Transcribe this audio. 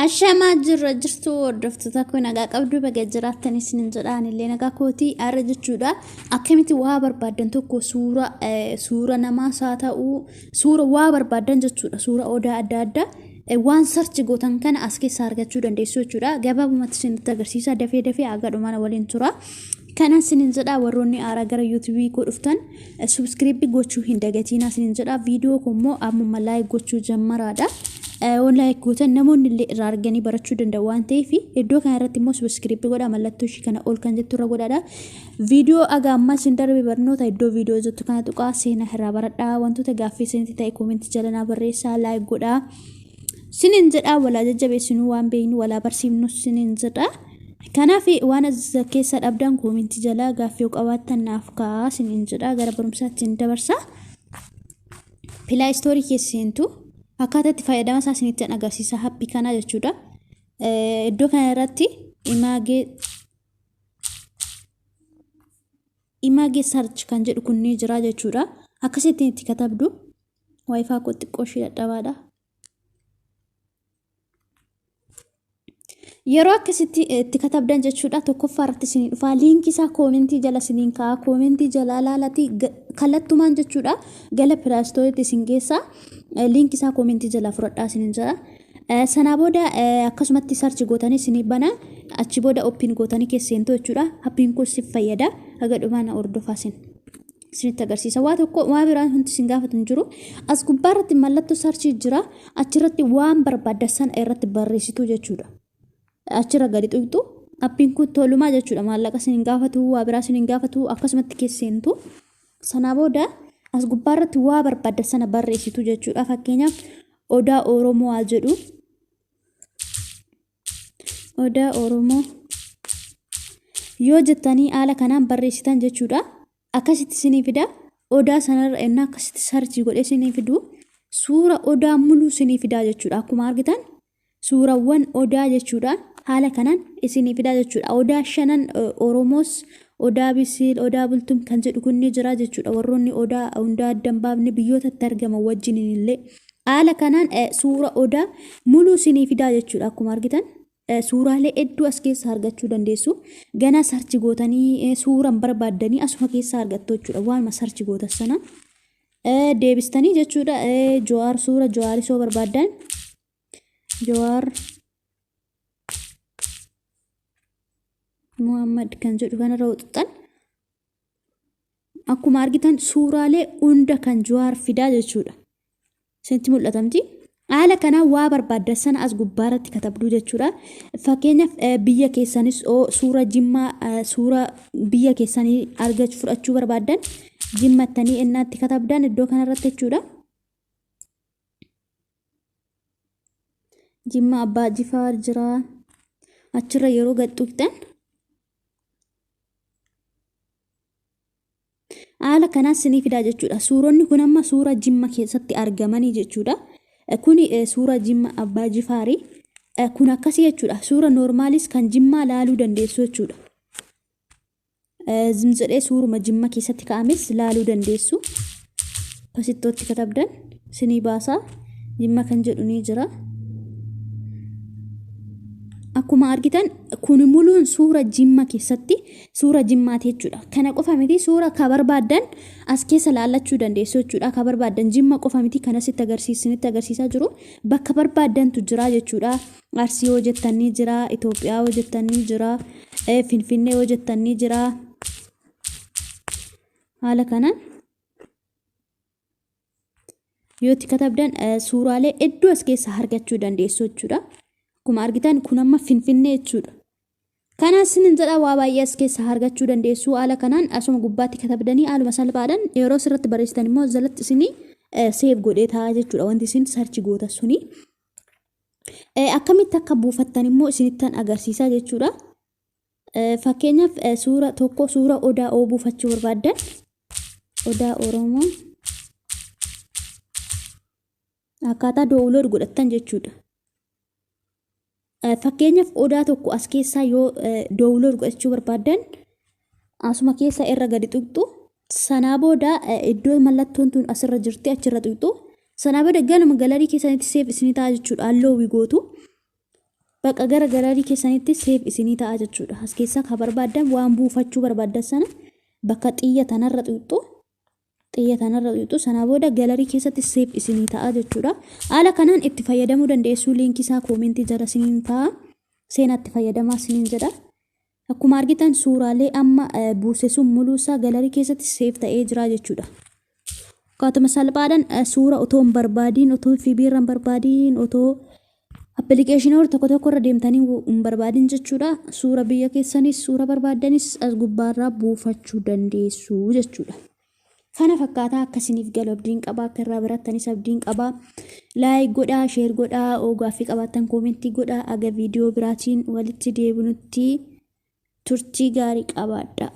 Ashamaa jirra jirtu hordoftoota kun nagaa qabdu baga jiraatanis nin jedhaan illee nagaa kootii arra jechuudha. Akkamitti waa barbaadan tokko suura namaas haa ta'uu suura waa barbaadan jechuudha. Suura odaa adda addaa waan sarchi gootan kana as keessaa argachuu dandeessu jechuudha. Gabaabumatti isinitti agarsiisa dafee agadhumaan waliin tura. Kana sinin jedhaa warroonni aaraa gara YouTube koo dhuftan subscribe gochuu hin dagatiin sinin jedhaa viidiyoo kummoo ammuma like gochuu jammaraadha. Online gootan namoonni illee irraa arganii barachuu danda'u waan ta'eef iddoo kana irratti immoo subscribe godhaa mallattoo ishii kana ol kan jettu irra godhaadha. Viidiyoo aga ammaa isin darbe barnoota iddoo viidiyoo jettu kana tuqaa seenaa irraa baradhaa wantoota gaaffii isinitti ta'e koomentii jalanaa barreessaa like godhaa. Sinin jedhaa walaa jajjabeessinuu waan beeknu walaa barsiifnu sinin jedhaa. Kanaaf waan as keessa dhabdan koomentii jalaa gaaffii qabaattan naaf kaa'aa sinin jedhaa gara barumsaatti dabarsaa. Play Store keesseentu akkaataa itti fayyadama isaa isinitti agarsiisa happy kana jechuudha. Iddoo kana irratti image search kan jedhu kun ni jira jechuudha. Akkasitti itti katabdu wifi koo xiqqoo ishee dadhabaadha. Yeroo akkasitti itti katabdan jechuudha tokkoffaa irratti isin dhufaa liinkii isaa koomentii jala isiniin kaa'a koomentii jala ilaalati kallattumaan jechuudha gala Play Store isin geessa liinkii isaa koomentii jala fudhadhaa isiniin jira. Sana booda akkasumatti search gootanii isin bana achi booda open gootanii keesseentu jechuudha happiin kun si fayyada haga dhumaan hordofaa isinitti agarsiisa. Waa tokko waa biraan hundi isin gaafatu hin jiru as gubbaa irratti mallattoo search jira achirratti waan barbaadan irratti barreessitu jechuudha. Achirra gadi tuqxu appiin kun tolumaa jechuudha maallaqa isin gaafatu waa biraa isin gaafatu akkasumatti keesseentu sana booda as gubbaa irratti waa barbaadan sana barreessitu jechuudha. Fakkeenyaaf odaa Oromoo haa jedhu odaa Oromoo yoo jettanii haala kanaan barreessitan jechuudha. Akkasitti isinii fida odaa sanarra ennaa akkasitti sarchii godhee isinii fidu suura odaa muluu isinii fida jechuudha. Akkuma argitan suurawwan odaa jechuudha. Haala kanaan isinii fida jechuudha. Odaa shanan Oromoos odaa Bisiil odaa Bultum kan jedhu kun ni jira jechuudha. Warroonni odaa hundaa adda hin baafne biyyootatti argaman wajjin illee haala kanaan suura odaa muluu isinii fida jechuudha. Akkuma argitan suuraalee hedduu as keessa argachuu dandeessu. Ganaa sarchi gootanii suuraan barbaaddanii asuma keessa argattu jechuudha. Waanuma sarchi gootan sana deebistanii jechuudha. Jawaar suura Jawaarisoo barbaadan Jawaar Muhammad kan jedhu kanarra ututan akkuma argitan suuraalee hunda kan Jawaar fidaa jechuudha. Isinitti mul'atamti. Haala kanaan waa barbaadan sana as gubbaarratti katabdu jechuudha. Fakkeenyaaf biyya keessanis suura Jimmaa suura biyya keessanii argachuu fudhachuu barbaadan Jimmattanii ennaatti katabdan iddoo kanarratti jechuudha. Jimma Abbaa Jifaar jira achirra yeroo gad tuqxan haala kanaan isinii fidaa jechuudha. Suuronni kun amma suura Jimma keessatti argamanii jechuudha. Kuni suura Jimma Abbaa Jifaarii kun akkasii jechuudha. Suura normaalis kan Jimmaa laaluu dandeessu jechuudha. Zimzadhee suuruma Jimma keessatti kaa'ames laaluu dandeessu. Akkasitti katabdan isinii baasaa Jimma kan jedhu ni jira. Akkuma argitan kun muluun suura Jimma keessatti suura Jimmaati jechuudha. Kana qofa miti suura ka barbaadan as keessa laallachuu dandeessu jechuudha. Ka barbaadan Jimma qofa miti kanas itti agarsiisaa jiru. Bakka barbaadantu jira jechuudha. Arsii yoo jettanii jira, Itoophiyaa yoo jettanii jira, Finfinnee yoo jettanii jira. Haala kanaan yoo itti katabdan suuraalee hedduu as keessa argachuu dandeessu jechuudha. Akkuma argitan kun amma Finfinnee jechuudha. Kanas isin jedha waa baay'ee as keessa argachuu dandeessu. Haala kanaan asuma gubbaatti katabdanii haaluma salphaadhaan yeroo sirratti barreessitan immoo jalatti isinii save godhee ta'a jechuudha. Wanti isin sarchi gootan suni akkamitti akka buufattan immoo isinittan agarsiisa jechuudha. Fakkeenyaaf suura tokko suura odaa oo buufachuu barbaadan odaa Oromoo akkaataa download godhattan jechuudha. Fakkeenyaaf odaa tokko as keessaa yoo download godhachuu barbaadan asuma keessa irra gadi tuqxu sanaa booda iddoo mallattoon tun asirra jirti achirra tuqxu sanaa booda ganama galarii keessanitti save isinii ta'a jechuudha. Halluu wigootu Bakka gara galarii keessanitti seef isinii ta'a jechuudha. As keessaa kan barbaadan waan buufachuu barbaadan sana bakka xiyya tanarra xuxxu sana booda galarii keessatti seef isinii ta'a jechuudha. Haala kanaan itti fayyadamuu dandeessu. Liinkii isaa koomentii jala isiniin ta'a. Seenaatti fayyadamaa isiniin jedha. Akkuma argitan suuraalee amma buuse sun muluu isaa galarii keessatti seef ta'ee jira jechuudha. Akkatuma salphaadhaan suura otoo hin barbaadiin, otoo fiibiirra hin barbaadiin, otoo appilikeeshinoota tokko irra deemtanii hin barbaadin jechuudha. Suura biyya keessanis suura barbaadanis as gubbaarraa buufachuu dandeessu jechuudha. Kana fakkaataa akkasiniif galu abdiin qabaa, akka irraa barattanis abdiin qabaa. Laayik godhaa, sheer godhaa, gaaffii qabaattan koomentii godhaa. Aga viidiyoo biraatiin walitti deebinutti turtii gaarii qabaadha.